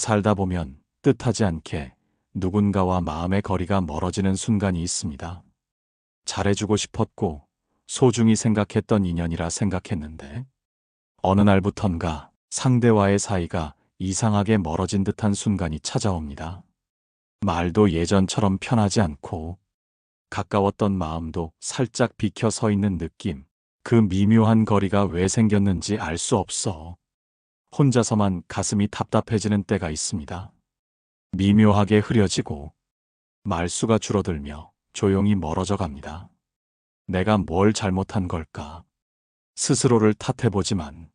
살다 보면 뜻하지 않게 누군가와 마음의 거리가 멀어지는 순간이 있습니다. 잘해주고 싶었고 소중히 생각했던 인연이라 생각했는데 어느 날부턴가 상대와의 사이가 이상하게 멀어진 듯한 순간이 찾아옵니다. 말도 예전처럼 편하지 않고 가까웠던 마음도 살짝 비켜 서 있는 느낌. 그 미묘한 거리가 왜 생겼는지 알 수 없어 혼자서만 가슴이 답답해지는 때가 있습니다. 미묘하게 흐려지고 말수가 줄어들며 조용히 멀어져 갑니다. 내가 뭘 잘못한 걸까? 스스로를 탓해보지만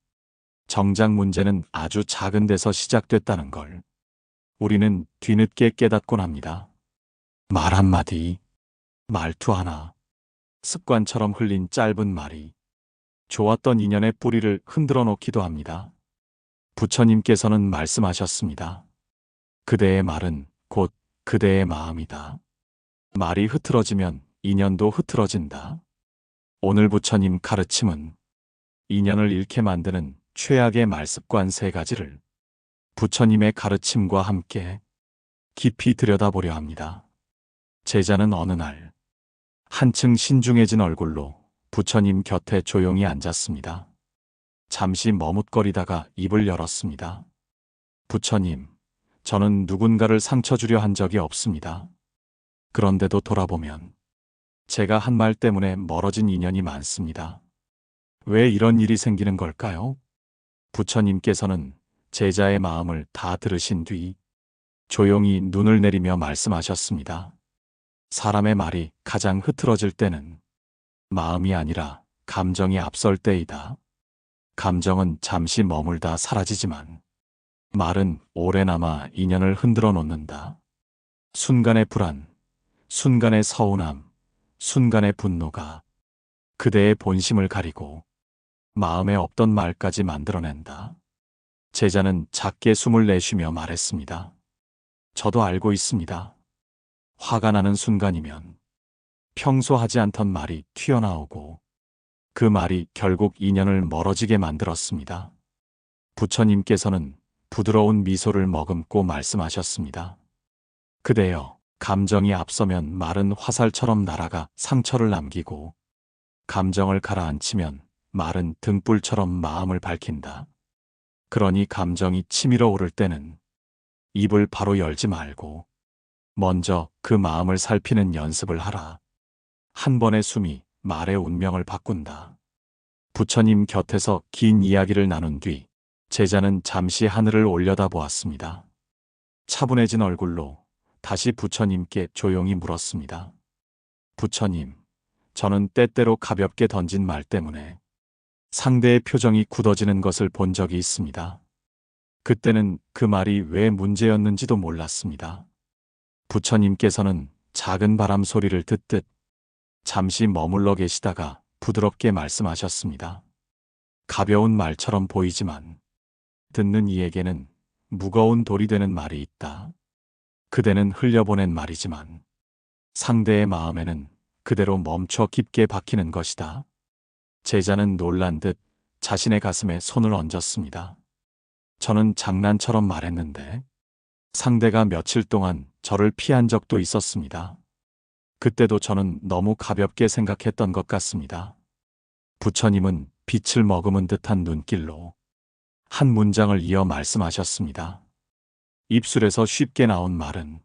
정작 문제는 아주 작은 데서 시작됐다는 걸 우리는 뒤늦게 깨닫곤 합니다. 말 한마디, 말투 하나, 습관처럼 흘린 짧은 말이 좋았던 인연의 뿌리를 흔들어 놓기도 합니다. 부처님께서는 말씀하셨습니다. 그대의 말은 곧 그대의 마음이다. 말이 흐트러지면 인연도 흐트러진다. 오늘 부처님 가르침은 인연을 잃게 만드는 최악의 말습관 3가지를 부처님의 가르침과 함께 깊이 들여다보려 합니다. 제자는 어느 날 한층 신중해진 얼굴로 부처님 곁에 조용히 앉았습니다. 잠시 머뭇거리다가 입을 열었습니다. 부처님, 저는 누군가를 상처 주려 한 적이 없습니다. 그런데도 돌아보면 제가 한 말 때문에 멀어진 인연이 많습니다. 왜 이런 일이 생기는 걸까요? 부처님께서는 제자의 마음을 다 들으신 뒤 조용히 눈을 내리며 말씀하셨습니다. 사람의 말이 가장 흐트러질 때는 마음이 아니라 감정이 앞설 때이다. 감정은 잠시 머물다 사라지지만 말은 오래 남아 인연을 흔들어 놓는다. 순간의 불안, 순간의 서운함, 순간의 분노가 그대의 본심을 가리고 마음에 없던 말까지 만들어낸다. 제자는 작게 숨을 내쉬며 말했습니다. 저도 알고 있습니다. 화가 나는 순간이면 평소 하지 않던 말이 튀어나오고 그 말이 결국 인연을 멀어지게 만들었습니다. 부처님께서는 부드러운 미소를 머금고 말씀하셨습니다. 그대여, 감정이 앞서면 말은 화살처럼 날아가 상처를 남기고 감정을 가라앉히면 말은 등불처럼 마음을 밝힌다. 그러니 감정이 치밀어 오를 때는 입을 바로 열지 말고 먼저 그 마음을 살피는 연습을 하라. 한 번의 숨이 말의 운명을 바꾼다. 부처님 곁에서 긴 이야기를 나눈 뒤 제자는 잠시 하늘을 올려다보았습니다. 차분해진 얼굴로 다시 부처님께 조용히 물었습니다. 부처님, 저는 때때로 가볍게 던진 말 때문에 상대의 표정이 굳어지는 것을 본 적이 있습니다. 그때는 그 말이 왜 문제였는지도 몰랐습니다. 부처님께서는 작은 바람 소리를 듣듯 잠시 머물러 계시다가 부드럽게 말씀하셨습니다. 가벼운 말처럼 보이지만 듣는 이에게는 무거운 돌이 되는 말이 있다. 그대는 흘려보낸 말이지만 상대의 마음에는 그대로 멈춰 깊게 박히는 것이다. 제자는 놀란 듯 자신의 가슴에 손을 얹었습니다. 저는 장난처럼 말했는데 상대가 며칠 동안 저를 피한 적도 있었습니다. 그때도 저는 너무 가볍게 생각했던 것 같습니다. 부처님은 빛을 머금은 듯한 눈길로 한 문장을 이어 말씀하셨습니다. 입술에서 쉽게 나온 말은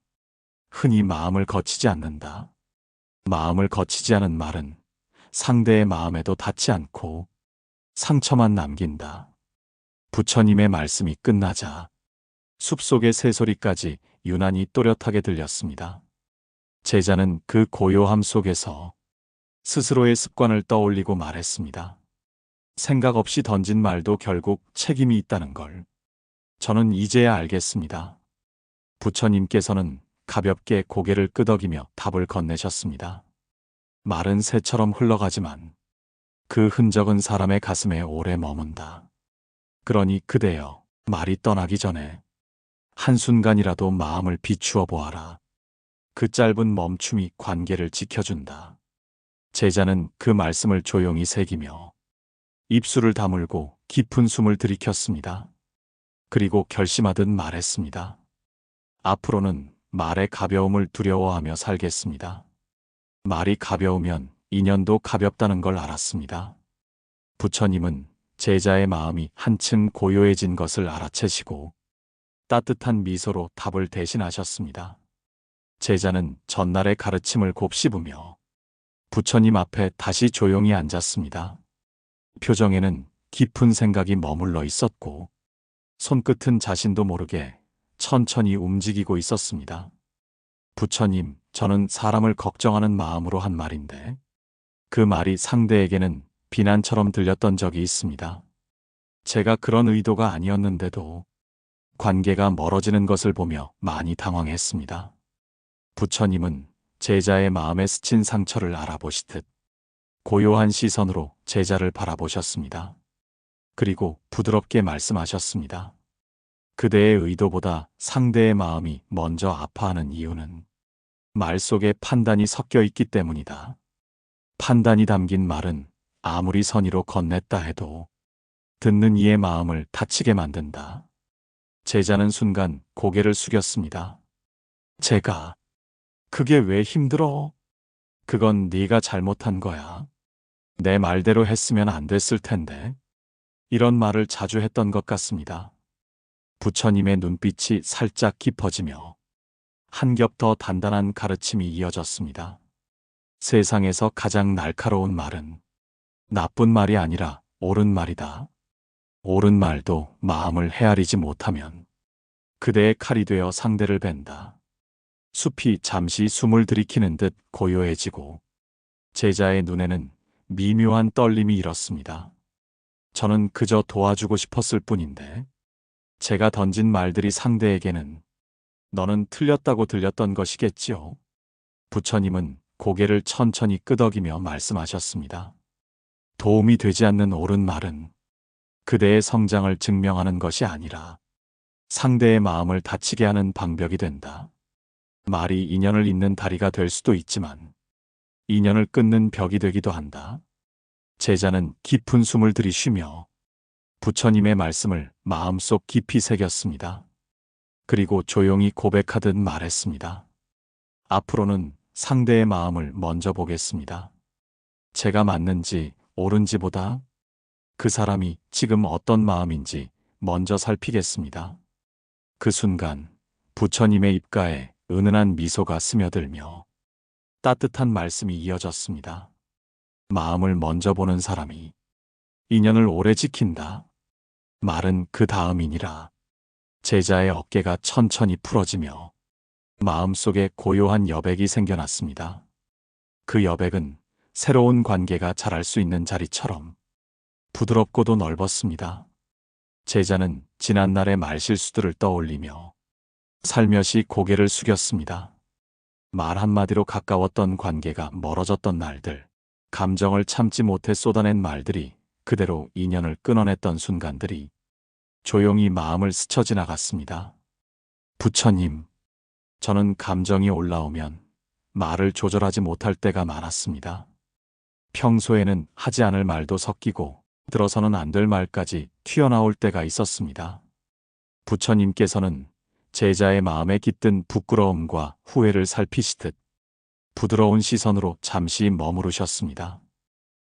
흔히 마음을 거치지 않는다. 마음을 거치지 않은 말은 상대의 마음에도 닿지 않고 상처만 남긴다. 부처님의 말씀이 끝나자 숲속의 새소리까지 유난히 또렷하게 들렸습니다. 제자는 그 고요함 속에서 스스로의 습관을 떠올리고 말했습니다. 생각 없이 던진 말도 결국 책임이 있다는 걸 저는 이제야 알겠습니다. 부처님께서는 가볍게 고개를 끄덕이며 답을 건네셨습니다. 말은 새처럼 흘러가지만 그 흔적은 사람의 가슴에 오래 머문다. 그러니 그대여, 말이 떠나기 전에 한순간이라도 마음을 비추어 보아라. 그 짧은 멈춤이 관계를 지켜준다. 제자는 그 말씀을 조용히 새기며 입술을 다물고 깊은 숨을 들이켰습니다. 그리고 결심하듯 말했습니다. 앞으로는 말의 가벼움을 두려워하며 살겠습니다. 말이 가벼우면 인연도 가볍다는 걸 알았습니다. 부처님은 제자의 마음이 한층 고요해진 것을 알아채시고 따뜻한 미소로 답을 대신하셨습니다. 제자는 전날의 가르침을 곱씹으며 부처님 앞에 다시 조용히 앉았습니다. 표정에는 깊은 생각이 머물러 있었고 손끝은 자신도 모르게 천천히 움직이고 있었습니다. 부처님, 저는 사람을 걱정하는 마음으로 한 말인데 그 말이 상대에게는 비난처럼 들렸던 적이 있습니다. 제가 그런 의도가 아니었는데도 관계가 멀어지는 것을 보며 많이 당황했습니다. 부처님은 제자의 마음에 스친 상처를 알아보시듯 고요한 시선으로 제자를 바라보셨습니다. 그리고 부드럽게 말씀하셨습니다. 그대의 의도보다 상대의 마음이 먼저 아파하는 이유는 말 속에 판단이 섞여 있기 때문이다. 판단이 담긴 말은 아무리 선의로 건넸다 해도 듣는 이의 마음을 다치게 만든다. 제자는 순간 고개를 숙였습니다. 제가 그게 왜 힘들어? 그건 네가 잘못한 거야. 내 말대로 했으면 안 됐을 텐데. 이런 말을 자주 했던 것 같습니다. 부처님의 눈빛이 살짝 깊어지며 한 겹 더 단단한 가르침이 이어졌습니다. 세상에서 가장 날카로운 말은 나쁜 말이 아니라 옳은 말이다. 옳은 말도 마음을 헤아리지 못하면 그대의 칼이 되어 상대를 벤다. 숲이 잠시 숨을 들이키는 듯 고요해지고 제자의 눈에는 미묘한 떨림이 일었습니다. 저는 그저 도와주고 싶었을 뿐인데 제가 던진 말들이 상대에게는 너는 틀렸다고 들렸던 것이겠지요. 부처님은 고개를 천천히 끄덕이며 말씀하셨습니다. 도움이 되지 않는 옳은 말은 그대의 성장을 증명하는 것이 아니라 상대의 마음을 다치게 하는 방벽이 된다. 말이 인연을 잇는 다리가 될 수도 있지만 인연을 끊는 벽이 되기도 한다. 제자는 깊은 숨을 들이쉬며 부처님의 말씀을 마음속 깊이 새겼습니다. 그리고 조용히 고백하듯 말했습니다. 앞으로는 상대의 마음을 먼저 보겠습니다. 제가 맞는지 옳은지보다 그 사람이 지금 어떤 마음인지 먼저 살피겠습니다. 그 순간 부처님의 입가에 은은한 미소가 스며들며 따뜻한 말씀이 이어졌습니다. 마음을 먼저 보는 사람이 인연을 오래 지킨다. 말은 그 다음이니라. 제자의 어깨가 천천히 풀어지며 마음속에 고요한 여백이 생겨났습니다. 그 여백은 새로운 관계가 자랄 수 있는 자리처럼 부드럽고도 넓었습니다. 제자는 지난날의 말실수들을 떠올리며 살며시 고개를 숙였습니다. 말 한마디로 가까웠던 관계가 멀어졌던 날들, 감정을 참지 못해 쏟아낸 말들이 그대로 인연을 끊어냈던 순간들이 조용히 마음을 스쳐 지나갔습니다. 부처님, 저는 감정이 올라오면 말을 조절하지 못할 때가 많았습니다. 평소에는 하지 않을 말도 섞이고 들어서는 안 될 말까지 튀어나올 때가 있었습니다. 부처님께서는 제자의 마음에 깃든 부끄러움과 후회를 살피시듯 부드러운 시선으로 잠시 머무르셨습니다.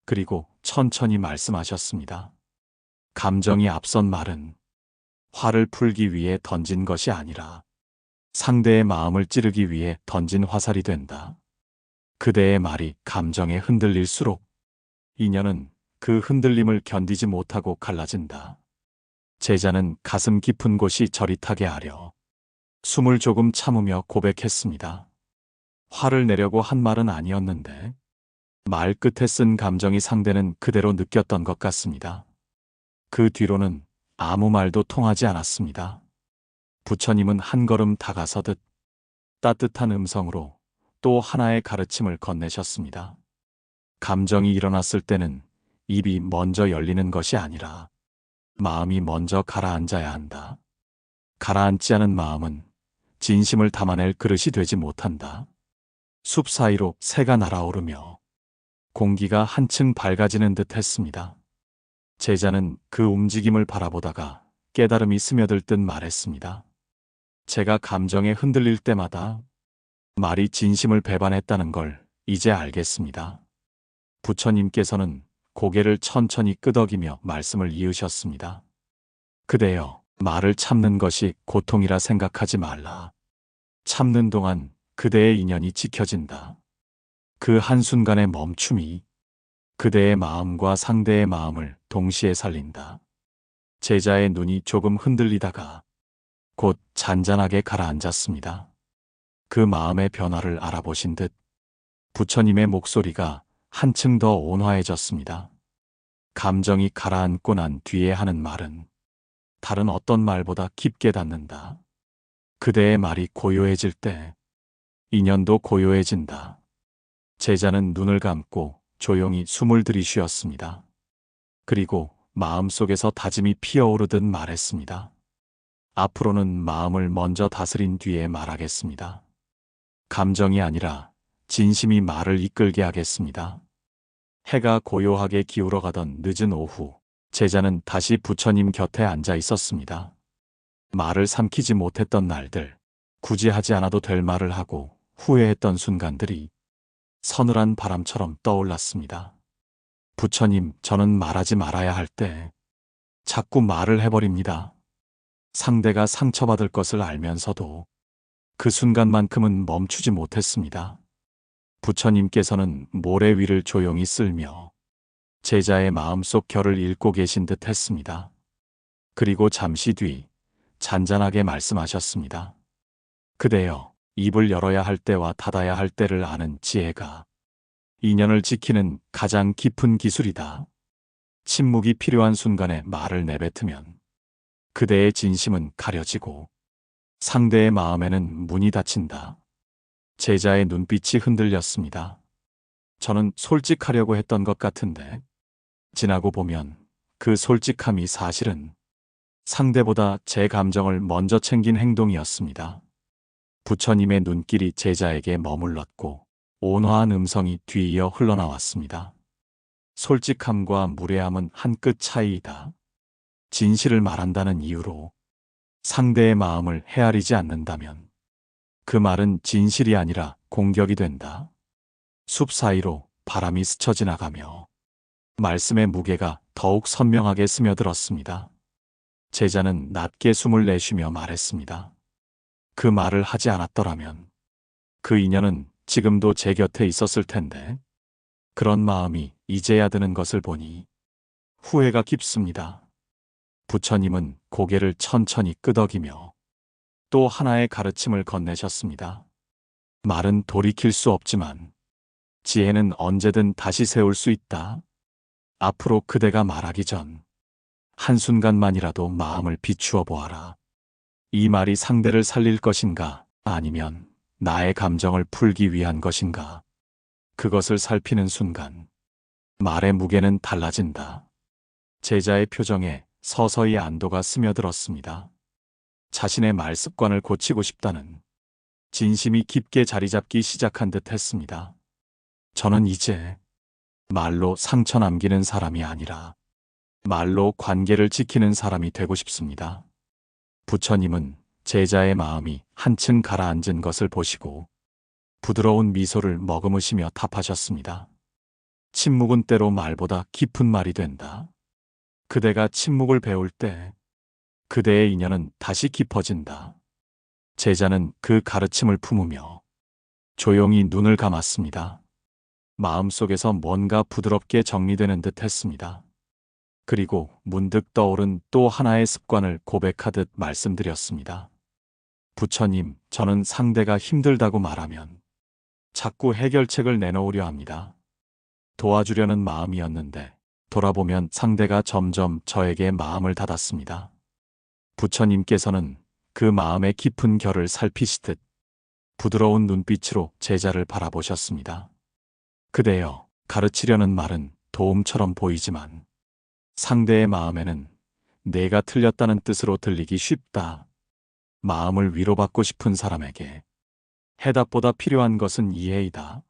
그리고 천천히 말씀하셨습니다. 감정이 앞선 말은 화를 풀기 위해 던진 것이 아니라 상대의 마음을 찌르기 위해 던진 화살이 된다. 그대의 말이 감정에 흔들릴수록 인연은 그 흔들림을 견디지 못하고 갈라진다. 제자는 가슴 깊은 곳이 저릿하게 아려 숨을 조금 참으며 고백했습니다. 화를 내려고 한 말은 아니었는데 말 끝에 쓴 감정이 상대는 그대로 느꼈던 것 같습니다. 그 뒤로는 아무 말도 통하지 않았습니다. 부처님은 한 걸음 다가서듯 따뜻한 음성으로 또 하나의 가르침을 건네셨습니다. 감정이 일어났을 때는 입이 먼저 열리는 것이 아니라 마음이 먼저 가라앉아야 한다. 가라앉지 않은 마음은 진심을 담아낼 그릇이 되지 못한다. 숲 사이로 새가 날아오르며 공기가 한층 밝아지는 듯 했습니다. 제자는 그 움직임을 바라보다가 깨달음이 스며들 듯 말했습니다. 제가 감정에 흔들릴 때마다 말이 진심을 배반했다는 걸 이제 알겠습니다. 부처님께서는 고개를 천천히 끄덕이며 말씀을 이으셨습니다. 그대여, 말을 참는 것이 고통이라 생각하지 말라. 참는 동안 그대의 인연이 지켜진다. 그 한순간의 멈춤이 그대의 마음과 상대의 마음을 동시에 살린다. 제자의 눈이 조금 흔들리다가 곧 잔잔하게 가라앉았습니다. 그 마음의 변화를 알아보신 듯 부처님의 목소리가 한층 더 온화해졌습니다. 감정이 가라앉고 난 뒤에 하는 말은 다른 어떤 말보다 깊게 닿는다. 그대의 말이 고요해질 때 인연도 고요해진다. 제자는 눈을 감고 조용히 숨을 들이쉬었습니다. 그리고 마음속에서 다짐이 피어오르듯 말했습니다. 앞으로는 마음을 먼저 다스린 뒤에 말하겠습니다. 감정이 아니라 진심이 말을 이끌게 하겠습니다. 해가 고요하게 기울어가던 늦은 오후, 제자는 다시 부처님 곁에 앉아 있었습니다. 말을 삼키지 못했던 날들, 굳이 하지 않아도 될 말을 하고 후회했던 순간들이 서늘한 바람처럼 떠올랐습니다. 부처님, 저는 말하지 말아야 할 때 자꾸 말을 해버립니다. 상대가 상처받을 것을 알면서도 그 순간만큼은 멈추지 못했습니다. 부처님께서는 모래 위를 조용히 쓸며 제자의 마음속 결을 읽고 계신 듯 했습니다. 그리고 잠시 뒤 잔잔하게 말씀하셨습니다. 그대여, 입을 열어야 할 때와 닫아야 할 때를 아는 지혜가 인연을 지키는 가장 깊은 기술이다. 침묵이 필요한 순간에 말을 내뱉으면 그대의 진심은 가려지고 상대의 마음에는 문이 닫힌다. 제자의 눈빛이 흔들렸습니다. 저는 솔직하려고 했던 것 같은데 지나고 보면 그 솔직함이 사실은 상대보다 제 감정을 먼저 챙긴 행동이었습니다. 부처님의 눈길이 제자에게 머물렀고 온화한 음성이 뒤이어 흘러나왔습니다. 솔직함과 무례함은 한 끗 차이이다. 진실을 말한다는 이유로 상대의 마음을 헤아리지 않는다면 그 말은 진실이 아니라 공격이 된다. 숲 사이로 바람이 스쳐 지나가며 말씀의 무게가 더욱 선명하게 스며들었습니다. 제자는 낮게 숨을 내쉬며 말했습니다. 그 말을 하지 않았더라면 그 인연은 지금도 제 곁에 있었을 텐데 그런 마음이 이제야 드는 것을 보니 후회가 깊습니다. 부처님은 고개를 천천히 끄덕이며 또 하나의 가르침을 건네셨습니다. 말은 돌이킬 수 없지만 지혜는 언제든 다시 세울 수 있다. 앞으로 그대가 말하기 전 한순간만이라도 마음을 비추어 보아라. 이 말이 상대를 살릴 것인가 아니면 나의 감정을 풀기 위한 것인가. 그것을 살피는 순간 말의 무게는 달라진다. 제자의 표정에 서서히 안도가 스며들었습니다. 자신의 말 습관을 고치고 싶다는 진심이 깊게 자리 잡기 시작한 듯 했습니다. 저는 이제 말로 상처 남기는 사람이 아니라 말로 관계를 지키는 사람이 되고 싶습니다. 부처님은 제자의 마음이 한층 가라앉은 것을 보시고 부드러운 미소를 머금으시며 답하셨습니다. 침묵은 때로 말보다 깊은 말이 된다. 그대가 침묵을 배울 때 그대의 인연은 다시 깊어진다. 제자는 그 가르침을 품으며 조용히 눈을 감았습니다. 마음속에서 뭔가 부드럽게 정리되는 듯 했습니다. 그리고 문득 떠오른 또 하나의 습관을 고백하듯 말씀드렸습니다. 부처님, 저는 상대가 힘들다고 말하면 자꾸 해결책을 내놓으려 합니다. 도와주려는 마음이었는데 돌아보면 상대가 점점 저에게 마음을 닫았습니다. 부처님께서는 그 마음의 깊은 결을 살피시듯 부드러운 눈빛으로 제자를 바라보셨습니다. 그대여, 가르치려는 말은 도움처럼 보이지만 상대의 마음에는 내가 틀렸다는 뜻으로 들리기 쉽다. 마음을 위로받고 싶은 사람에게 해답보다 필요한 것은 이해이다.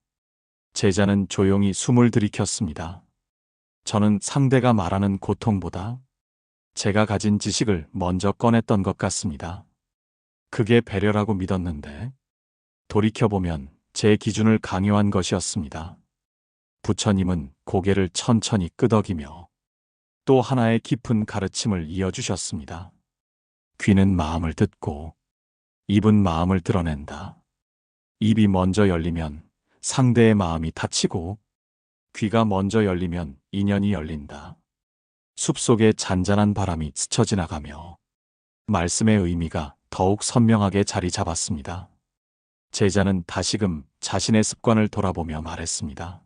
제자는 조용히 숨을 들이켰습니다. 저는 상대가 말하는 고통보다 제가 가진 지식을 먼저 꺼냈던 것 같습니다. 그게 배려라고 믿었는데 돌이켜보면 제 기준을 강요한 것이었습니다. 부처님은 고개를 천천히 끄덕이며 또 하나의 깊은 가르침을 이어주셨습니다. 귀는 마음을 듣고 입은 마음을 드러낸다. 입이 먼저 열리면 상대의 마음이 닫히고 귀가 먼저 열리면 인연이 열린다. 숲속에 잔잔한 바람이 스쳐 지나가며 말씀의 의미가 더욱 선명하게 자리 잡았습니다. 제자는 다시금 자신의 습관을 돌아보며 말했습니다.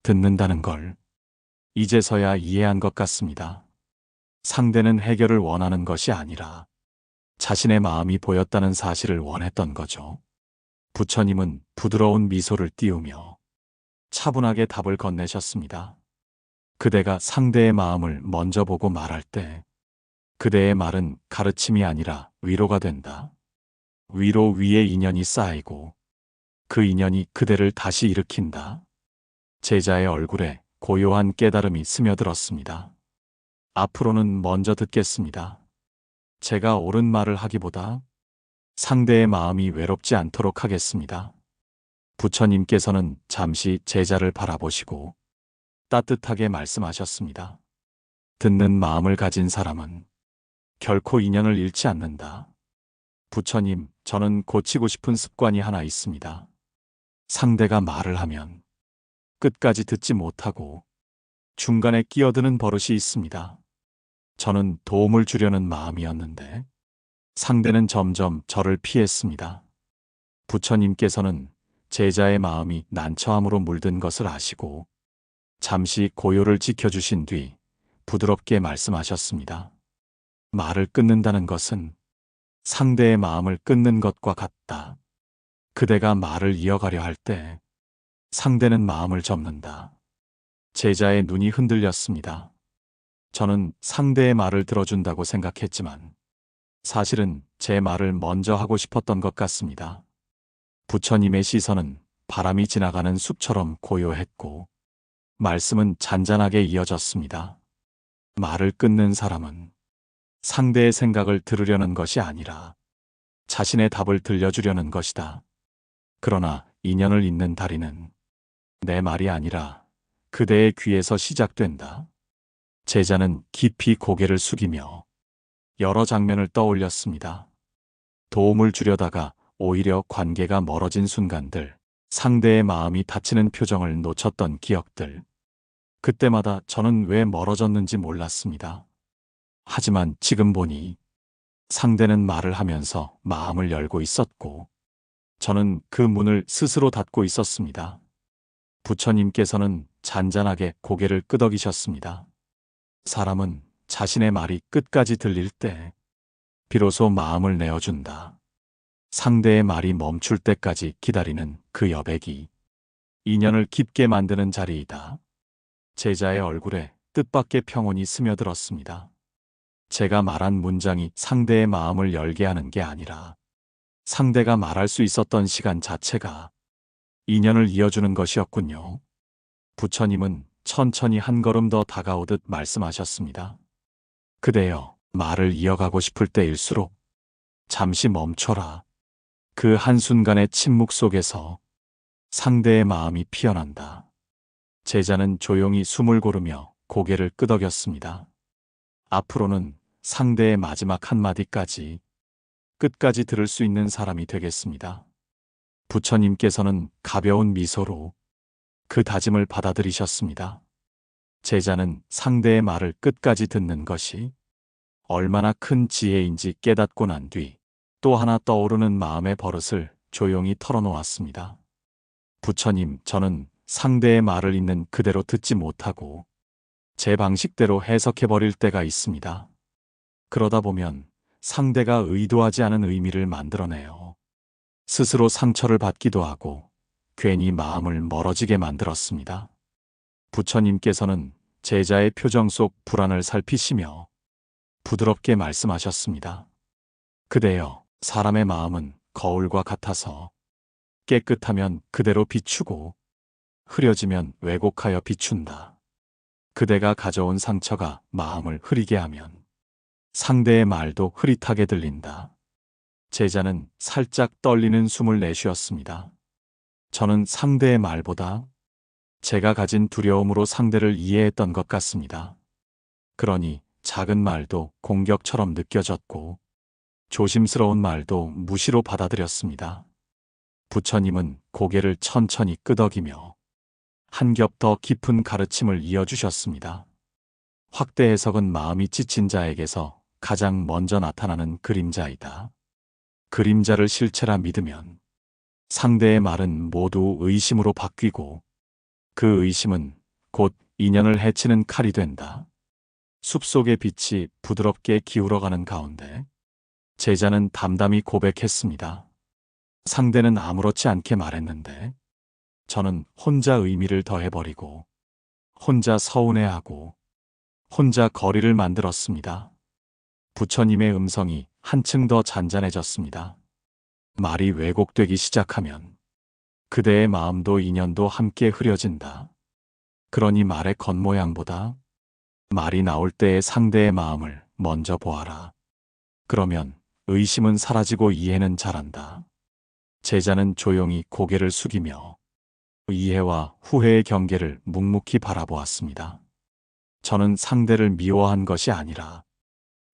듣는다는 걸 이제서야 이해한 것 같습니다. 상대는 해결을 원하는 것이 아니라 자신의 마음이 보였다는 사실을 원했던 거죠. 부처님은 부드러운 미소를 띄우며 차분하게 답을 건네셨습니다. 그대가 상대의 마음을 먼저 보고 말할 때 그대의 말은 가르침이 아니라 위로가 된다. 위로 위에 인연이 쌓이고 그 인연이 그대를 다시 일으킨다. 제자의 얼굴에 고요한 깨달음이 스며들었습니다. 앞으로는 먼저 듣겠습니다. 제가 옳은 말을 하기보다 상대의 마음이 외롭지 않도록 하겠습니다. 부처님께서는 잠시 제자를 바라보시고 따뜻하게 말씀하셨습니다. 듣는 마음을 가진 사람은 결코 인연을 잃지 않는다. 부처님, 저는 고치고 싶은 습관이 하나 있습니다. 상대가 말을 하면 끝까지 듣지 못하고 중간에 끼어드는 버릇이 있습니다. 저는 도움을 주려는 마음이었는데 상대는 점점 저를 피했습니다. 부처님께서는 제자의 마음이 난처함으로 물든 것을 아시고 잠시 고요를 지켜주신 뒤 부드럽게 말씀하셨습니다. 말을 끊는다는 것은 상대의 마음을 끊는 것과 같다. 그대가 말을 이어가려 할 때 상대는 마음을 접는다. 제자의 눈이 흔들렸습니다. 저는 상대의 말을 들어준다고 생각했지만 사실은 제 말을 먼저 하고 싶었던 것 같습니다. 부처님의 시선은 바람이 지나가는 숲처럼 고요했고 말씀은 잔잔하게 이어졌습니다. 말을 끊는 사람은 상대의 생각을 들으려는 것이 아니라 자신의 답을 들려주려는 것이다. 그러나 인연을 잇는 다리는 내 말이 아니라 그대의 귀에서 시작된다. 제자는 깊이 고개를 숙이며 여러 장면을 떠올렸습니다. 도움을 주려다가 오히려 관계가 멀어진 순간들, 상대의 마음이 다치는 표정을 놓쳤던 기억들. 그때마다 저는 왜 멀어졌는지 몰랐습니다. 하지만 지금 보니 상대는 말을 하면서 마음을 열고 있었고 저는 그 문을 스스로 닫고 있었습니다. 부처님께서는 잔잔하게 고개를 끄덕이셨습니다. 사람은 자신의 말이 끝까지 들릴 때 비로소 마음을 내어준다. 상대의 말이 멈출 때까지 기다리는 그 여백이 인연을 깊게 만드는 자리이다. 제자의 얼굴에 뜻밖의 평온이 스며들었습니다. 제가 말한 문장이 상대의 마음을 열게 하는 게 아니라 상대가 말할 수 있었던 시간 자체가 인연을 이어주는 것이었군요. 부처님은 천천히 한 걸음 더 다가오듯 말씀하셨습니다. 그대여, 말을 이어가고 싶을 때일수록 잠시 멈춰라. 그 한순간의 침묵 속에서 상대의 마음이 피어난다. 제자는 조용히 숨을 고르며 고개를 끄덕였습니다. 앞으로는 상대의 마지막 한마디까지 끝까지 들을 수 있는 사람이 되겠습니다. 부처님께서는 가벼운 미소로 그 다짐을 받아들이셨습니다. 제자는 상대의 말을 끝까지 듣는 것이 얼마나 큰 지혜인지 깨닫고 난 뒤 또 하나 떠오르는 마음의 버릇을 조용히 털어놓았습니다. 부처님, 저는 상대의 말을 있는 그대로 듣지 못하고 제 방식대로 해석해버릴 때가 있습니다. 그러다 보면 상대가 의도하지 않은 의미를 만들어내요. 스스로 상처를 받기도 하고 괜히 마음을 멀어지게 만들었습니다. 부처님께서는 제자의 표정 속 불안을 살피시며 부드럽게 말씀하셨습니다. 그대여, 사람의 마음은 거울과 같아서 깨끗하면 그대로 비추고 흐려지면 왜곡하여 비춘다. 그대가 가져온 상처가 마음을 흐리게 하면 상대의 말도 흐릿하게 들린다. 제자는 살짝 떨리는 숨을 내쉬었습니다. 저는 상대의 말보다 제가 가진 두려움으로 상대를 이해했던 것 같습니다. 그러니 작은 말도 공격처럼 느껴졌고 조심스러운 말도 무시로 받아들였습니다. 부처님은 고개를 천천히 끄덕이며 한 겹 더 깊은 가르침을 이어주셨습니다. 확대 해석은 마음이 지친 자에게서 가장 먼저 나타나는 그림자이다. 그림자를 실체라 믿으면 상대의 말은 모두 의심으로 바뀌고 그 의심은 곧 인연을 해치는 칼이 된다. 숲속의 빛이 부드럽게 기울어가는 가운데 제자는 담담히 고백했습니다. 상대는 아무렇지 않게 말했는데 저는 혼자 의미를 더해버리고 혼자 서운해하고 혼자 거리를 만들었습니다. 부처님의 음성이 한층 더 잔잔해졌습니다. 말이 왜곡되기 시작하면 그대의 마음도 인연도 함께 흐려진다. 그러니 말의 겉모양보다 말이 나올 때의 상대의 마음을 먼저 보아라. 그러면 의심은 사라지고 이해는 자란다. 제자는 조용히 고개를 숙이며 이해와 후회의 경계를 묵묵히 바라보았습니다. 저는 상대를 미워한 것이 아니라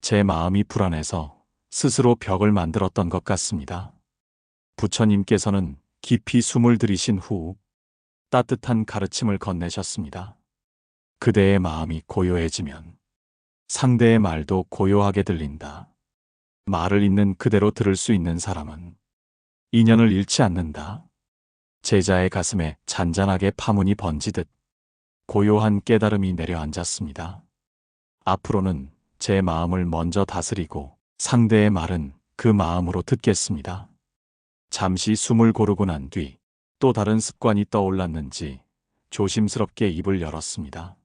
제 마음이 불안해서 스스로 벽을 만들었던 것 같습니다. 부처님께서는 깊이 숨을 들이신 후 따뜻한 가르침을 건네셨습니다. 그대의 마음이 고요해지면 상대의 말도 고요하게 들린다. 말을 있는 그대로 들을 수 있는 사람은 인연을 잃지 않는다. 제자의 가슴에 잔잔하게 파문이 번지듯 고요한 깨달음이 내려앉았습니다. 앞으로는 제 마음을 먼저 다스리고 상대의 말은 그 마음으로 듣겠습니다. 잠시 숨을 고르고 난 뒤 또 다른 습관이 떠올랐는지 조심스럽게 입을 열었습니다.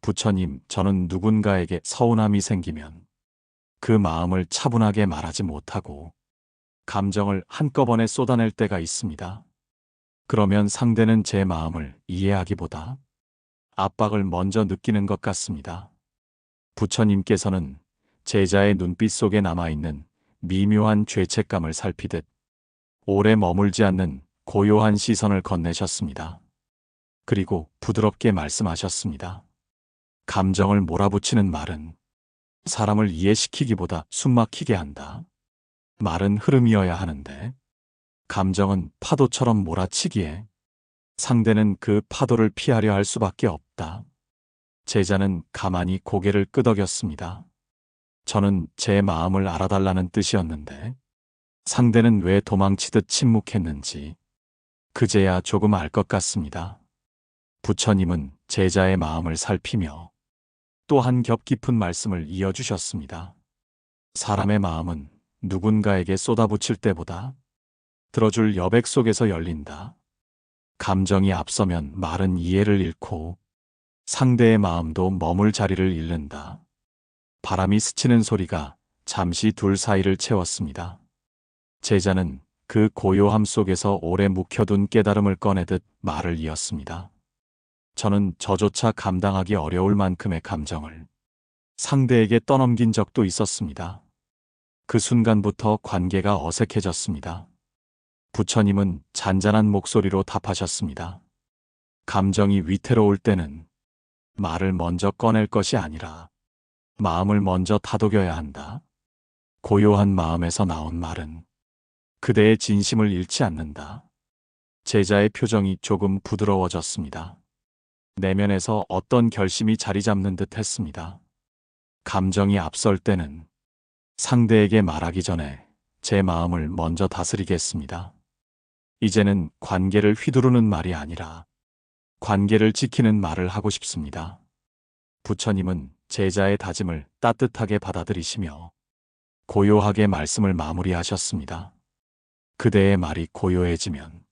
부처님, 저는 누군가에게 서운함이 생기면 그 마음을 차분하게 말하지 못하고 감정을 한꺼번에 쏟아낼 때가 있습니다. 그러면 상대는 제 마음을 이해하기보다 압박을 먼저 느끼는 것 같습니다. 부처님께서는 제자의 눈빛 속에 남아있는 미묘한 죄책감을 살피듯 오래 머물지 않는 고요한 시선을 건네셨습니다. 그리고 부드럽게 말씀하셨습니다. 감정을 몰아붙이는 말은 사람을 이해시키기보다 숨막히게 한다. 말은 흐름이어야 하는데 감정은 파도처럼 몰아치기에 상대는 그 파도를 피하려 할 수밖에 없다. 제자는 가만히 고개를 끄덕였습니다. 저는 제 마음을 알아달라는 뜻이었는데 상대는 왜 도망치듯 침묵했는지 그제야 조금 알 것 같습니다. 부처님은 제자의 마음을 살피며 또 한 겹 깊은 말씀을 이어주셨습니다. 사람의 마음은 누군가에게 쏟아붙일 때보다 들어줄 여백 속에서 열린다. 감정이 앞서면 말은 이해를 잃고 상대의 마음도 머물 자리를 잃는다. 바람이 스치는 소리가 잠시 둘 사이를 채웠습니다. 제자는 그 고요함 속에서 오래 묵혀둔 깨달음을 꺼내듯 말을 이었습니다. 저는 저조차 감당하기 어려울 만큼의 감정을 상대에게 떠넘긴 적도 있었습니다. 그 순간부터 관계가 어색해졌습니다. 부처님은 잔잔한 목소리로 답하셨습니다. 감정이 위태로울 때는 말을 먼저 꺼낼 것이 아니라 마음을 먼저 다독여야 한다. 고요한 마음에서 나온 말은 그대의 진심을 잃지 않는다. 제자의 표정이 조금 부드러워졌습니다. 내면에서 어떤 결심이 자리 잡는 듯 했습니다. 감정이 앞설 때는 상대에게 말하기 전에 제 마음을 먼저 다스리겠습니다. 이제는 관계를 휘두르는 말이 아니라 관계를 지키는 말을 하고 싶습니다. 부처님은 제자의 다짐을 따뜻하게 받아들이시며 고요하게 말씀을 마무리하셨습니다. 그대의 말이 고요해지면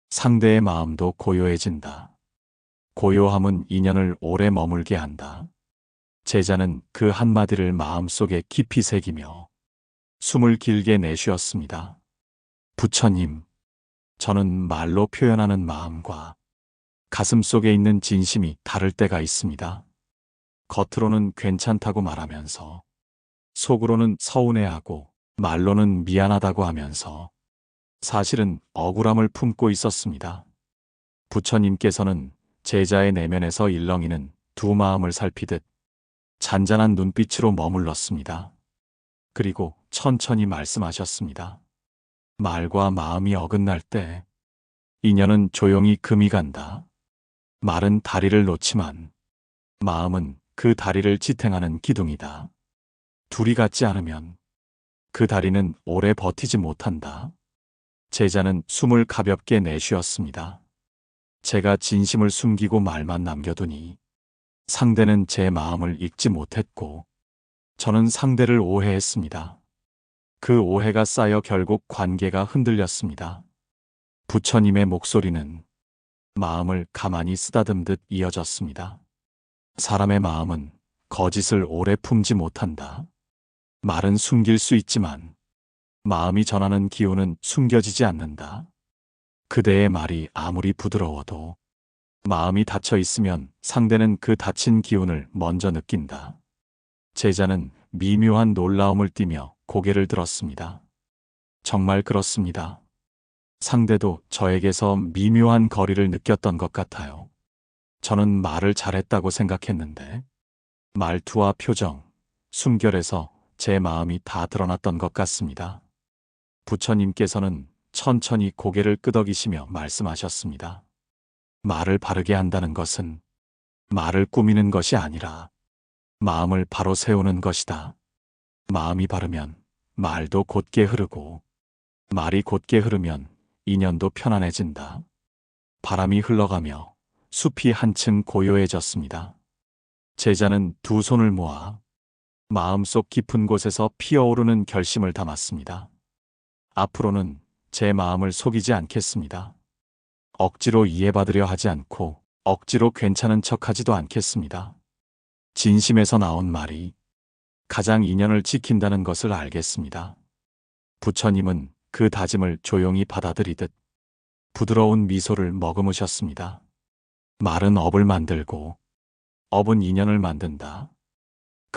상대의 마음도 고요해진다. 고요함은 인연을 오래 머물게 한다. 제자는 그 한마디를 마음속에 깊이 새기며 숨을 길게 내쉬었습니다. 부처님, 저는 말로 표현하는 마음과 가슴 속에 있는 진심이 다를 때가 있습니다. 겉으로는 괜찮다고 말하면서 속으로는 서운해하고 말로는 미안하다고 하면서 사실은 억울함을 품고 있었습니다. 부처님께서는 제자의 내면에서 일렁이는 두 마음을 살피듯 잔잔한 눈빛으로 머물렀습니다. 그리고 천천히 말씀하셨습니다. 말과 마음이 어긋날 때 인연은 조용히 금이 간다. 말은 다리를 놓지만 마음은 그 다리를 지탱하는 기둥이다. 둘이 같지 않으면 그 다리는 오래 버티지 못한다. 제자는 숨을 가볍게 내쉬었습니다. 제가 진심을 숨기고 말만 남겨두니 상대는 제 마음을 읽지 못했고 저는 상대를 오해했습니다. 그 오해가 쌓여 결국 관계가 흔들렸습니다. 부처님의 목소리는 마음을 가만히 쓰다듬듯 이어졌습니다. 사람의 마음은 거짓을 오래 품지 못한다. 말은 숨길 수 있지만 마음이 전하는 기운은 숨겨지지 않는다. 그대의 말이 아무리 부드러워도 마음이 닫혀 있으면 상대는 그 닫힌 기운을 먼저 느낀다. 제자는 미묘한 놀라움을 띠며 고개를 들었습니다. 정말 그렇습니다. 상대도 저에게서 미묘한 거리를 느꼈던 것 같아요. 저는 말을 잘했다고 생각했는데 말투와 표정, 숨결에서 제 마음이 다 드러났던 것 같습니다. 부처님께서는 천천히 고개를 끄덕이시며 말씀하셨습니다. 말을 바르게 한다는 것은 말을 꾸미는 것이 아니라 마음을 바로 세우는 것이다. 마음이 바르면 말도 곧게 흐르고 말이 곧게 흐르면 인연도 편안해진다. 바람이 흘러가며 숲이 한층 고요해졌습니다. 제자는 두 손을 모아 마음속 깊은 곳에서 피어오르는 결심을 담았습니다. 앞으로는 제 마음을 속이지 않겠습니다. 억지로 이해받으려 하지 않고 억지로 괜찮은 척하지도 않겠습니다. 진심에서 나온 말이 가장 인연을 지킨다는 것을 알겠습니다. 부처님은 그 다짐을 조용히 받아들이듯 부드러운 미소를 머금으셨습니다. 말은 업을 만들고 업은 인연을 만든다.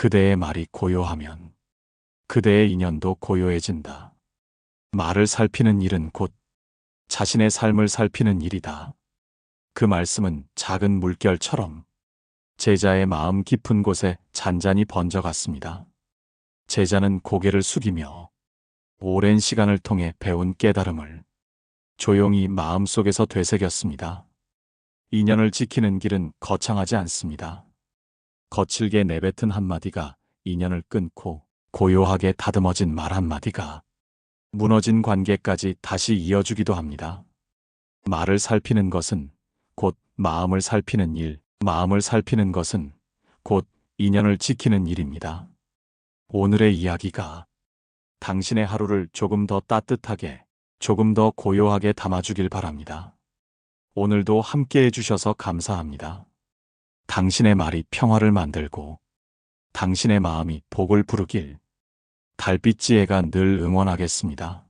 그대의 말이 고요하면 그대의 인연도 고요해진다. 말을 살피는 일은 곧 자신의 삶을 살피는 일이다. 그 말씀은 작은 물결처럼 제자의 마음 깊은 곳에 잔잔히 번져갔습니다. 제자는 고개를 숙이며 오랜 시간을 통해 배운 깨달음을 조용히 마음속에서 되새겼습니다. 인연을 지키는 길은 거창하지 않습니다. 거칠게 내뱉은 한마디가 인연을 끊고 고요하게 다듬어진 말 한마디가 무너진 관계까지 다시 이어주기도 합니다. 말을 살피는 것은 곧 마음을 살피는 일, 마음을 살피는 것은 곧 인연을 지키는 일입니다. 오늘의 이야기가 당신의 하루를 조금 더 따뜻하게, 조금 더 고요하게 담아주길 바랍니다. 오늘도 함께 해주셔서 감사합니다. 당신의 말이 평화를 만들고 당신의 마음이 복을 부르길 달빛 지혜가 늘 응원하겠습니다.